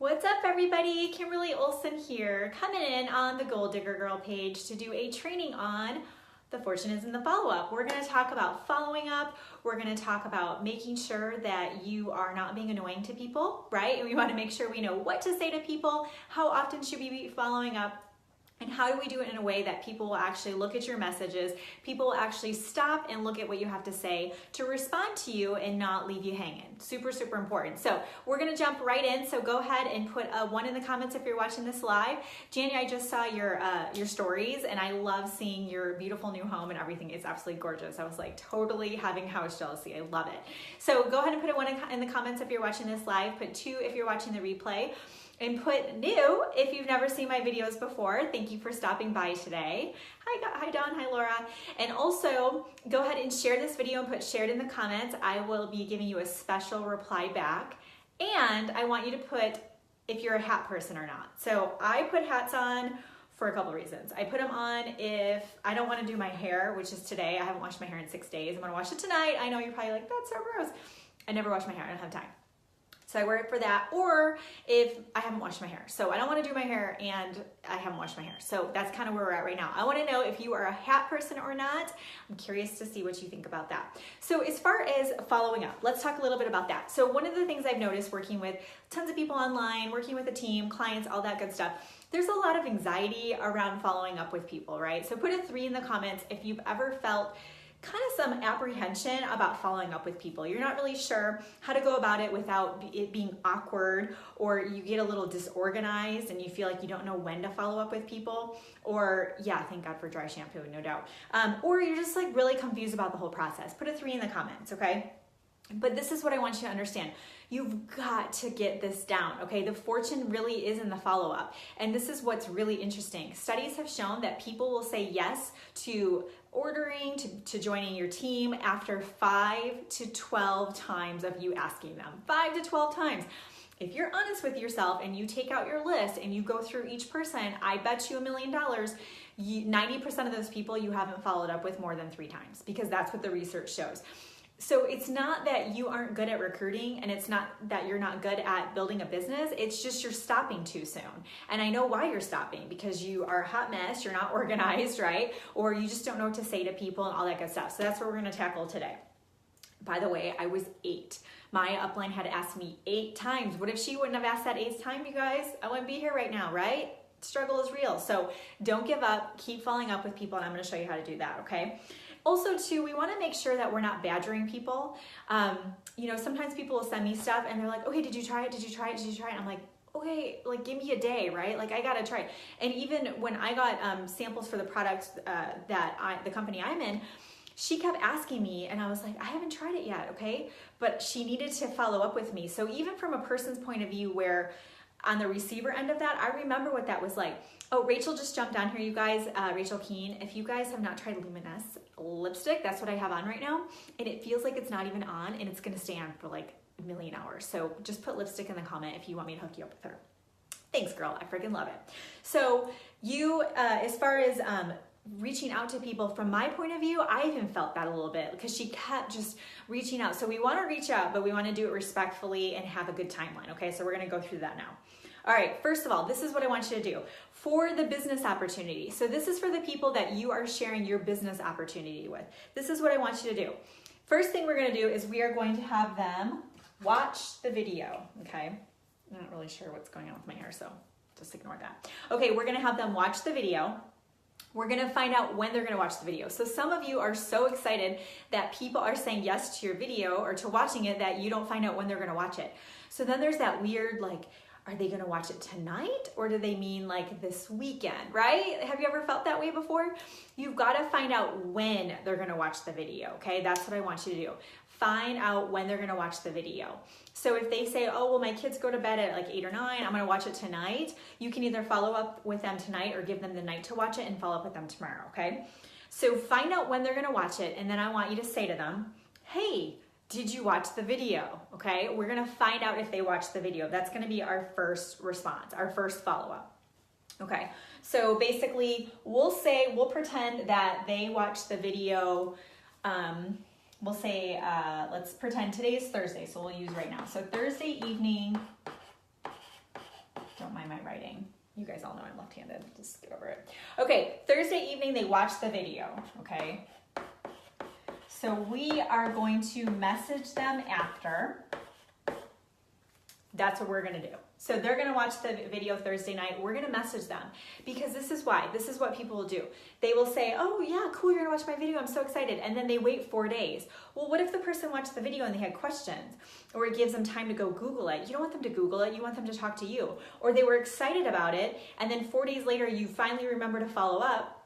What's up, everybody? Kimberly Olson here, coming in on the Goal Digger Girl page to do a training on the fortune is in the follow-up. We're going to talk about following up. We're going to talk about making sure that you are not being annoying to people, right? And we want to make sure we know what to say to people, how often should we be following up, and how do we do it in a way that people will actually look at your messages, people will actually stop and look at what you have to say to respond to you and not leave you hanging. Super, super important. So we're gonna jump right in. So go ahead and put a 1 in the comments if you're watching this live. Janny, I just saw your stories and I love seeing your beautiful new home and everything. It's absolutely gorgeous. I was like totally having house jealousy. I love it. So go ahead and put a 1 in the comments if you're watching this live. Put 2 if you're watching the replay. And put new if you've never seen my videos before. Thank you for stopping by today. Hi Dawn, hi Laura. And also go ahead and share this video and put shared in the comments. I will be giving you a special reply back. And I want you to put if you're a hat person or not. So I put hats on for a couple reasons. I put them on if I don't want to do my hair, which is today. I haven't washed my hair in 6 days. I'm gonna wash it tonight. I know you're probably like, that's so gross. I never wash my hair, I don't have time. So I wear it for that, or if I haven't washed my hair. So I don't want to do my hair and I haven't washed my hair. So that's kind of where we're at right now. I want to know if you are a hat person or not. I'm curious to see what you think about that. So as far as following up, let's talk a little bit about that. So one of the things I've noticed working with tons of people online, working with a team, clients, all that good stuff, there's a lot of anxiety around following up with people, right? So put a 3 in the comments if you've ever felt kind of some apprehension about following up with people. You're not really sure how to go about it without it being awkward, or you get a little disorganized and you feel like you don't know when to follow up with people, or yeah, thank God for dry shampoo, no doubt. Or you're just like really confused about the whole process. Put a 3 in the comments, okay? But this is what I want you to understand. You've got to get this down, okay? The fortune really is in the follow-up. And this is what's really interesting. Studies have shown that people will say yes to ordering, to joining your team after 5 to 12 times of you asking them. 5 to 12 times. If you're honest with yourself and you take out your list and you go through each person, I bet you $1 million, 90% of those people you haven't followed up with more than 3 times, because that's what the research shows. So it's not that you aren't good at recruiting, and it's not that you're not good at building a business. It's just you're stopping too soon. And I know why you're stopping, because you are a hot mess, you're not organized, right? Or you just don't know what to say to people and all that good stuff. So that's what we're gonna tackle today. By the way, I was 8. My upline had asked me 8 times. What if she wouldn't have asked that 8th time, you guys? I wouldn't be here right now, right? Struggle is real. So don't give up, keep following up with people, and I'm gonna show you how to do that, okay? Also, too, we want to make sure that we're not badgering people. You know, sometimes people will send me stuff and they're like, okay, did you try it? Did you try it? Did you try it? I'm like, okay, like give me a day, right? Like I got to try it. And even when I got samples for the products the company I'm in, she kept asking me and I was like, I haven't tried it yet, okay? But she needed to follow up with me. So even from a person's point of view where on the receiver end of that, I remember what that was like. Oh, Rachel just jumped on here, you guys. Rachel Keen, if you guys have not tried Luminous lipstick, that's what I have on right now. And it feels like it's not even on, and it's gonna stay on for like a million hours. So just put lipstick in the comment if you want me to hook you up with her. Thanks, girl, I freaking love it. So you, as far as reaching out to people, from my point of view, I even felt that a little bit because she kept just reaching out. So we wanna reach out, but we wanna do it respectfully and have a good timeline, okay? So we're gonna go through that now. All right, first of all, this is what I want you to do for the business opportunity. So this is for the people that you are sharing your business opportunity with. This is what I want you to do. First thing we're gonna do is we are going to have them watch the video, okay? I'm not really sure what's going on with my hair, so just ignore that. Okay, we're gonna have them watch the video. We're gonna find out when they're gonna watch the video. So some of you are so excited that people are saying yes to your video or to watching it that you don't find out when they're gonna watch it. So then there's that weird like, are they gonna watch it tonight or do they mean like this weekend, right? Have you ever felt that way before? You've gotta find out when they're gonna watch the video, okay? That's what I want you to do. Find out when they're gonna watch the video. So if they say, oh, well, my kids go to bed at like 8 or 9, I'm gonna watch it tonight, you can either follow up with them tonight or give them the night to watch it and follow up with them tomorrow, okay? So find out when they're gonna watch it, and then I want you to say to them, hey, did you watch the video? Okay, we're gonna find out if they watched the video. That's gonna be our first response, our first follow-up. Okay, so basically we'll pretend that they watched the video. We'll say, let's pretend today is Thursday, so we'll use right now. So Thursday evening, writing. You guys all know I'm left-handed, just get over it. Okay, Thursday evening, they watch the video, okay? So we are going to message them after. That's what we're gonna do. So they're gonna watch the video Thursday night. We're gonna message them because this is why. This is what people will do. They will say, oh yeah, cool, you're gonna watch my video, I'm so excited. And then they wait 4 days. Well, what if the person watched the video and they had questions? Or it gives them time to go Google it. You don't want them to Google it, you want them to talk to you. Or they were excited about it, and then 4 days later, you finally remember to follow up,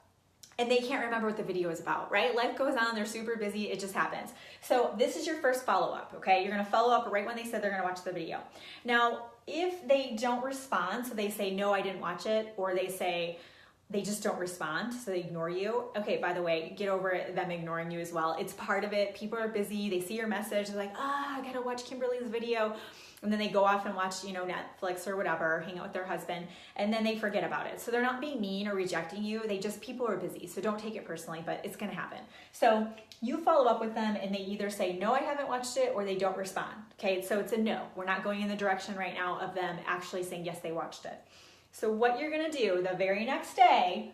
and they can't remember what the video is about, right? Life goes on, they're super busy, it just happens. So this is your first follow-up, okay? You're gonna follow up right when they said they're gonna watch the video. Now, if they don't respond, so they say, no, I didn't watch it, or they say, they just don't respond, so they ignore you. Okay, by the way, get over them ignoring you as well. It's part of it. People are busy, they see your message, they're like, I gotta watch Kimberly's video. And then they go off and watch, Netflix or whatever, hang out with their husband, and then they forget about it. So they're not being mean or rejecting you. People are busy. So don't take it personally, but it's gonna happen. So you follow up with them and they either say, no, I haven't watched it, or they don't respond. Okay, so it's a no. We're not going in the direction right now of them actually saying, yes, they watched it. So what you're gonna do the very next day,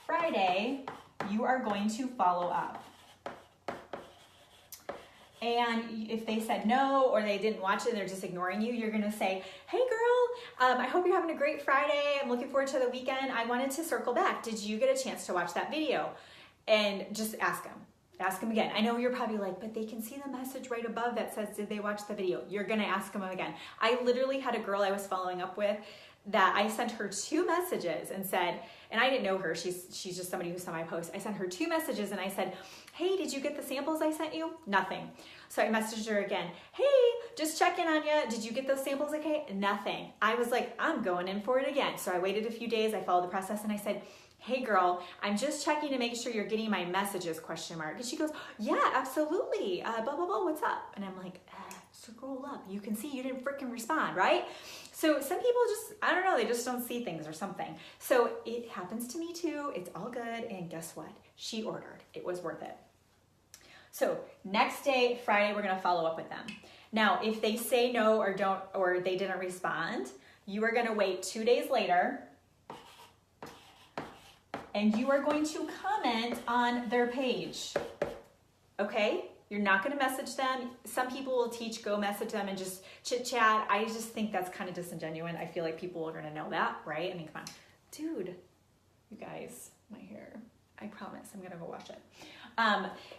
Friday, you are going to follow up. And if they said no, or they didn't watch it and they're just ignoring you, you're gonna say, hey girl, I hope you're having a great Friday. I'm looking forward to the weekend. I wanted to circle back. Did you get a chance to watch that video? And just ask them. Ask them again. I know you're probably like, but they can see the message right above that says, did they watch the video? You're gonna ask them again. I literally had a girl I was following up with that I sent her 2 messages and said, and I didn't know her, she's just somebody who saw my post. I sent her 2 messages and I said, hey, did you get the samples I sent you? Nothing. So I messaged her again, hey, just checking on you. Did you get those samples okay? Nothing. I was like, I'm going in for it again. So I waited a few days, I followed the process, and I said, hey girl, I'm just checking to make sure you're getting my messages, ? And she goes, yeah, absolutely, blah, blah, blah, what's up? And I'm like, scroll up. You can see you didn't freaking respond, right? So some people just, I don't know, they just don't see things or something. So it happens to me too. It's all good. And guess what? She ordered. It was worth it. So next day, Friday, we're going to follow up with them. Now, if they say no or they didn't respond, you are going to wait 2 days later and you are going to comment on their page. Okay? You're not going to message them. Some people will teach, go message them and just chit chat. I just think that's kind of disingenuous. I feel like people are going to know that, right? I mean, come on. Dude, you guys, my hair. I promise I'm going to go wash it.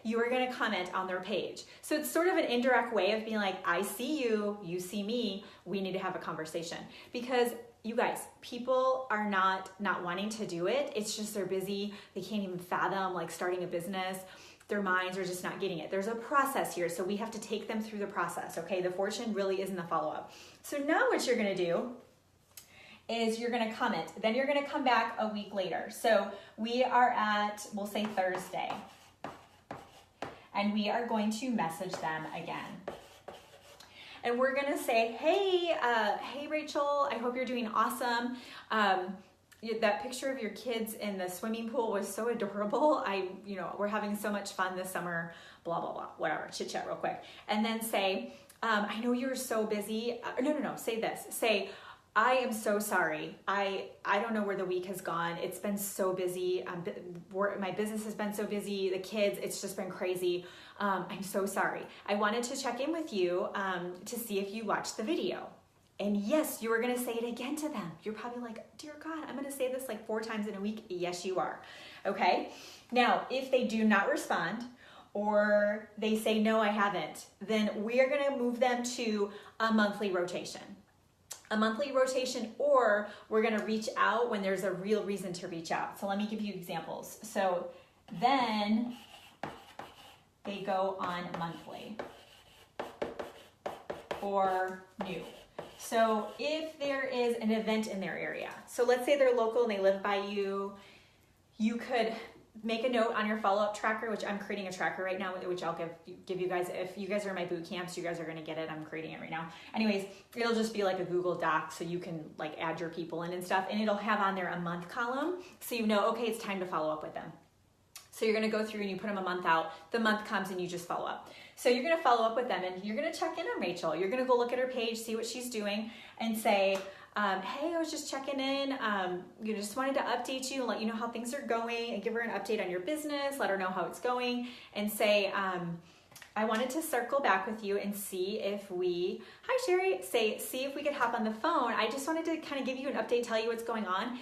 You are going to comment on their page. So it's sort of an indirect way of being like, I see you, you see me, we need to have a conversation. Because you guys, people are not wanting to do it. It's just they're busy. They can't even fathom like starting a business. Their minds are just not getting it. There's a process here, so we have to take them through the process, okay? The fortune really is in the follow-up. So now what you're gonna do is you're gonna comment. Then you're gonna come back a week later. So we are at, we'll say Thursday, and we are going to message them again. And we're gonna say, hey Rachel, I hope you're doing awesome. That picture of your kids in the swimming pool was so adorable. We're having so much fun this summer, blah, blah, blah, whatever, chit chat real quick. And then say, I know you're so busy. No, say this. Say, I am so sorry. I don't know where the week has gone. It's been so busy. My business has been so busy. The kids, it's just been crazy. I'm so sorry. I wanted to check in with you to see if you watched the video. And yes, you are going to say it again to them. You're probably like, dear God, I'm going to say this like 4 times in a week. Yes, you are. Okay. Now, if they do not respond or they say, no, I haven't, then we are going to move them to a monthly rotation. Or we're going to reach out when there's a real reason to reach out. So let me give you examples. So then they go on monthly or new. So if there is an event in their area, so let's say they're local and they live by you, you could make a note on your follow-up tracker, which I'm creating a tracker right now, which I'll give you guys. If you guys are in my boot camps, you guys are going to get it. I'm creating it right now. Anyways, it'll just be like a Google Doc, so you can like add your people in and stuff, and it'll have on there a month column, so you know, okay, it's time to follow up with them. So you're going to go through and you put them a month out. The month comes and you just follow up. So you're going to follow up with them and you're going to check in on Rachel. You're going to go look at her page, see what she's doing, and say, hey, I was just checking in. Just wanted to update you and let you know how things are going and give her an update on your business, let her know how it's going, and say, I wanted to circle back with you and see if hi Sherry, see if we could hop on the phone. I just wanted to kind of give you an update, tell you what's going on.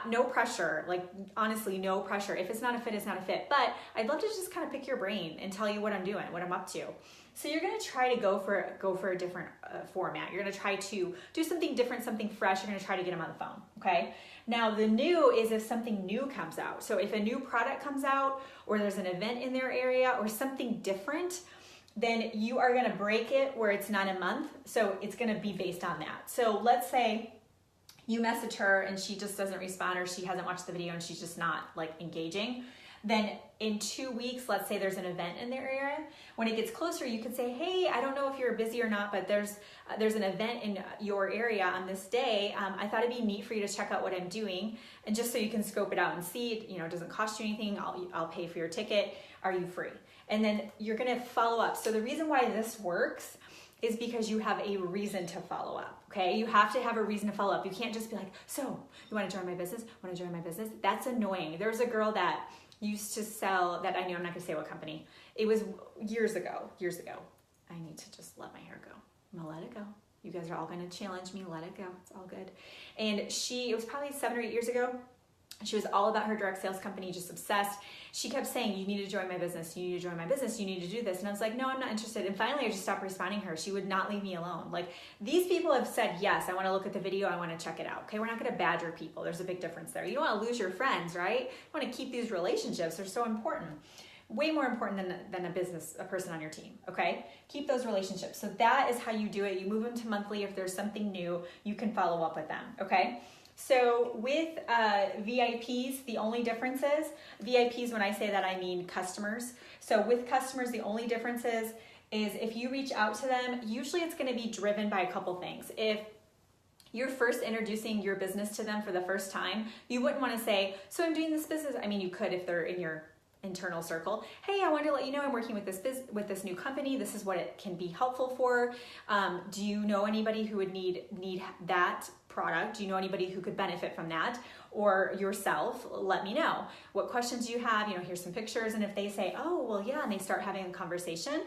No pressure, like honestly, no pressure. If it's not a fit, it's not a fit. But I'd love to just kind of pick your brain and tell you what I'm doing, what I'm up to. So you're gonna try to go for a different format. You're gonna try to do something different, something fresh. You're gonna try to get them on the phone, okay? Now the new is if something new comes out. So if a new product comes out, or there's an event in their area, or something different, then you are gonna break it where it's not a month. So it's gonna be based on that. So let's say you message her and she just doesn't respond, or she hasn't watched the video and she's just not like engaging. Then in 2 weeks, let's say there's an event in their area. When it gets closer, you can say, hey, I don't know if you're busy or not, but there's an event in your area on this day. I thought it'd be neat for you to check out what I'm doing. And just so you can scope it out and see, it doesn't cost you anything. I'll pay for your ticket. Are you free? And then you're gonna follow up. So the reason why this works is because you have a reason to follow up, okay? You have to have a reason to follow up. You can't just be like, so you wanna join my business? Wanna join my business? That's annoying. There's a girl that used to sell that, I know I'm not gonna say what company. It was years ago. I need to just let my hair go. I'm gonna let it go. You guys are all gonna challenge me, let it go, it's all good. And it was probably 7 or 8 years ago. She was all about her direct sales company, just obsessed. She kept saying, you need to join my business, you need to join my business, you need to do this. And I was like, no, I'm not interested. And finally, I just stopped responding to her. She would not leave me alone. Like, these people have said, yes, I wanna look at the video, I wanna check it out. Okay, we're not gonna badger people. There's a big difference there. You don't wanna lose your friends, right? You wanna keep these relationships. They're so important. Way more important than a person on your team, okay? Keep those relationships. So that is how you do it. You move them to monthly. If there's something new, you can follow up with them, okay? So with VIPs, the only difference is, VIPs, when I say that, I mean customers. So with customers, the only difference is if you reach out to them, usually it's gonna be driven by a couple things. If you're first introducing your business to them for the first time, you wouldn't wanna say, so I'm doing this business. I mean, you could if they're in your internal circle. Hey, I wanted to let you know I'm working with this new company. This is what it can be helpful for. Do you know anybody who would need that product? Do you know anybody who could benefit from that? Or yourself, let me know. What questions do you have? Here's some pictures. And if they say, oh, well, yeah, and they start having a conversation,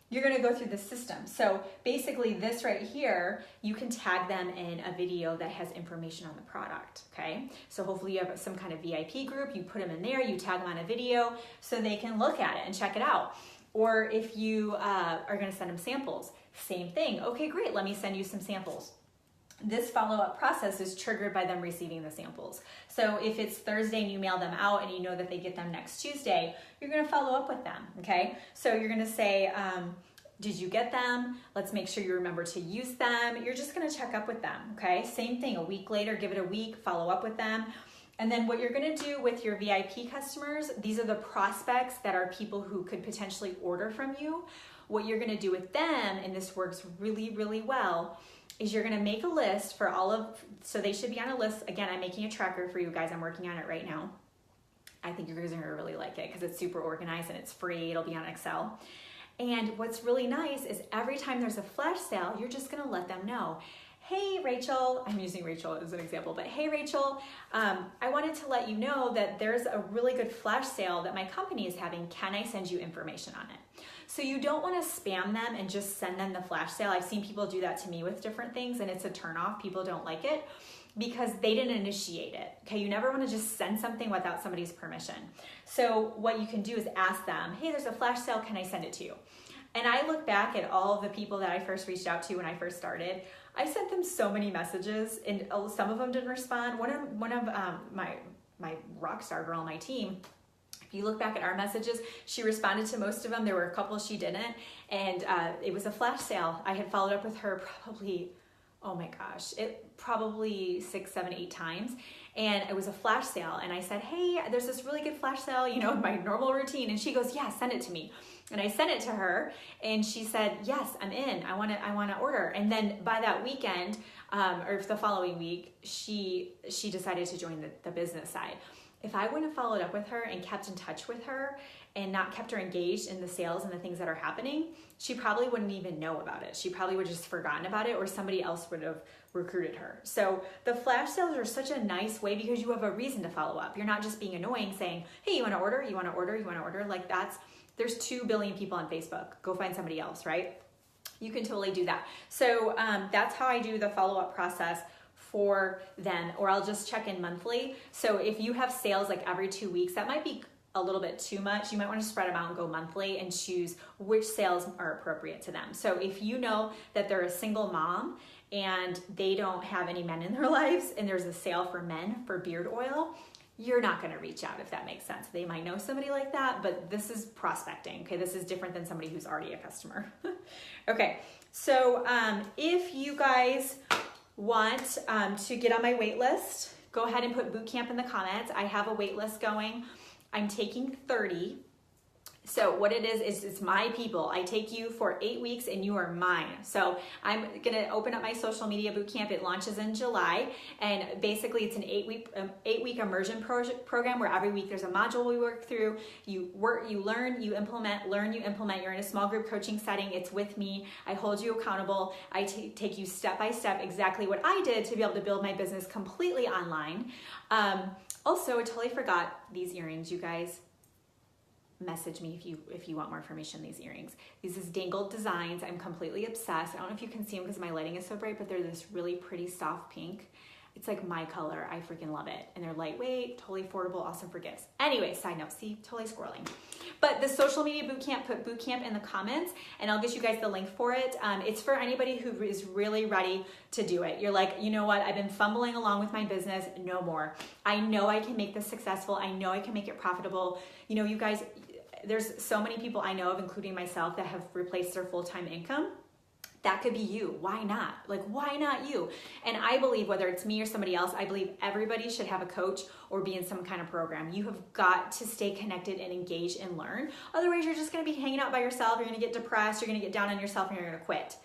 you're gonna go through the system. So basically this right here, you can tag them in a video that has information on the product, okay? So hopefully you have some kind of VIP group, you put them in there, you tag them on a video so they can look at it and check it out. Or if you are gonna send them samples, same thing. Okay, great, let me send you some samples. This follow-up process is triggered by them receiving the samples. So if it's Thursday and you mail them out and you know that they get them next Tuesday, you're gonna follow up with them, okay? So you're gonna say, did you get them? Let's make sure you remember to use them. You're just gonna check up with them, okay? Same thing, a week later, give it a week, follow up with them. And then what you're gonna do with your VIP customers, these are the prospects that are people who could potentially order from you. What you're gonna do with them, and this works really, really well, is you're gonna make a list for so they should be on a list. Again, I'm making a tracker for you guys. I'm working on it right now. I think you guys are gonna really like it because it's super organized and it's free. It'll be on Excel. And what's really nice is every time there's a flash sale, you're just gonna let them know, hey Rachel, I'm using Rachel as an example, but hey Rachel, I wanted to let you know that there's a really good flash sale that my company is having. Can I send you information on it? So you don't want to spam them and just send them the flash sale. I've seen people do that to me with different things and it's a turnoff. People don't like it because they didn't initiate it. Okay, you never want to just send something without somebody's permission. So what you can do is ask them, hey, there's a flash sale, can I send it to you? And I look back at all of the people that I first reached out to when I first started. I sent them so many messages and some of them didn't respond. One of my rock star girl on my team, if you look back at our messages, she responded to most of them. There were a couple she didn't. And it was a flash sale. I had followed up with her probably, oh my gosh, probably 6, 7, 8 times. And it was a flash sale. And I said, hey, there's this really good flash sale, in my normal routine. And she goes, yeah, send it to me. And I sent it to her and she said, yes, I'm in, I wanna order. And then by that weekend, or the following week, she decided to join the business side. if I wouldn't have followed up with her and kept in touch with her and not kept her engaged in the sales and the things that are happening, she probably wouldn't even know about it. She probably would have just forgotten about it, or somebody else would have recruited her. So the flash sales are such a nice way because you have a reason to follow up. You're not just being annoying saying, hey, you want to order? You want to order? You want to order? Like there's 2 billion people on Facebook. Go find somebody else, right? You can totally do that. So that's how I do the follow-up process for them, or I'll just check in monthly. So if you have sales like every 2 weeks, that might be a little bit too much. You might want to spread them out and go monthly and choose which sales are appropriate to them. So if you know that they're a single mom and they don't have any men in their lives and there's a sale for men for beard oil, you're not going to reach out, if that makes sense. They might know somebody like that, but this is prospecting. Okay, this is different than somebody who's already a customer. Okay, so if you guys want to get on my wait list, go ahead and put bootcamp in the comments. I have a wait list going. I'm taking 30. So what it is it's my people. I take you for 8 weeks and you are mine. So I'm gonna open up my social media bootcamp. It launches in July, and basically it's an 8-week immersion program where every week there's a module we work through. You learn, you implement, learn, you implement. You're in a small group coaching setting. It's with me. I hold you accountable. I take you step by step exactly what I did to be able to build my business completely online. Also, I totally forgot these earrings, you guys. Message me if you want more information on these earrings. These is Dangled Designs. I'm completely obsessed. I don't know if you can see them because my lighting is so bright, but they're this really pretty soft pink. It's like my color. I freaking love it. And they're lightweight, totally affordable, awesome for gifts. Anyway, side note, see, totally scrolling. But the social media bootcamp, put bootcamp in the comments and I'll get you guys the link for it. It's for anybody who is really ready to do it. You're like, you know what? I've been fumbling along with my business. No more. I know I can make this successful. I know I can make it profitable. You know, you guys, there's so many people I know of, including myself, that have replaced their full-time income. That could be you. Why not? Like, why not you? And I believe, whether it's me or somebody else, I believe everybody should have a coach or be in some kind of program. You have got to stay connected and engage and learn. Otherwise, you're just going to be hanging out by yourself. You're going to get depressed. You're going to get down on yourself and you're going to quit.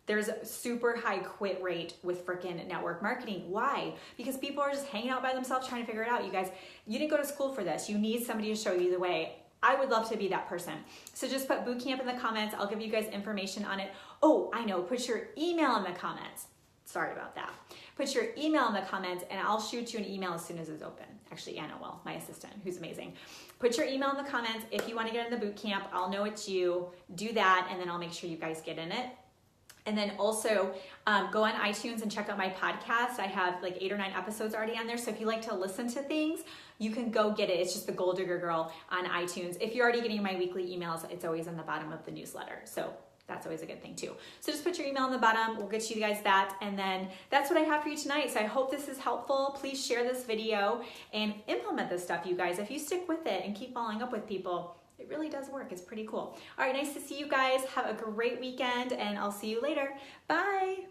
There's a super high quit rate with freaking network marketing. Why? Because people are just hanging out by themselves trying to figure it out. You guys, you didn't go to school for this. You need somebody to show you the way. I would love to be that person. So just put bootcamp in the comments. I'll give you guys information on it. Oh, I know. Put your email in the comments. Sorry about that. Put your email in the comments and I'll shoot you an email as soon as it's open. Actually, Anna will, my assistant, who's amazing. Put your email in the comments if you want to get in the bootcamp. I'll know it's you. Do that, and then I'll make sure you guys get in it. And then also go on iTunes and check out my podcast. I have like 8 or 9 episodes already on there. So if you like to listen to things, you can go get it. It's just the Goal Digger Girl on iTunes. If you're already getting my weekly emails, it's always on the bottom of the newsletter. So that's always a good thing too. So just put your email on the bottom. We'll get you guys that. And then that's what I have for you tonight. So I hope this is helpful. Please share this video and implement this stuff, you guys. If you stick with it and keep following up with people, it really does work. It's pretty cool. All right, nice to see you guys. Have a great weekend and I'll see you later. Bye.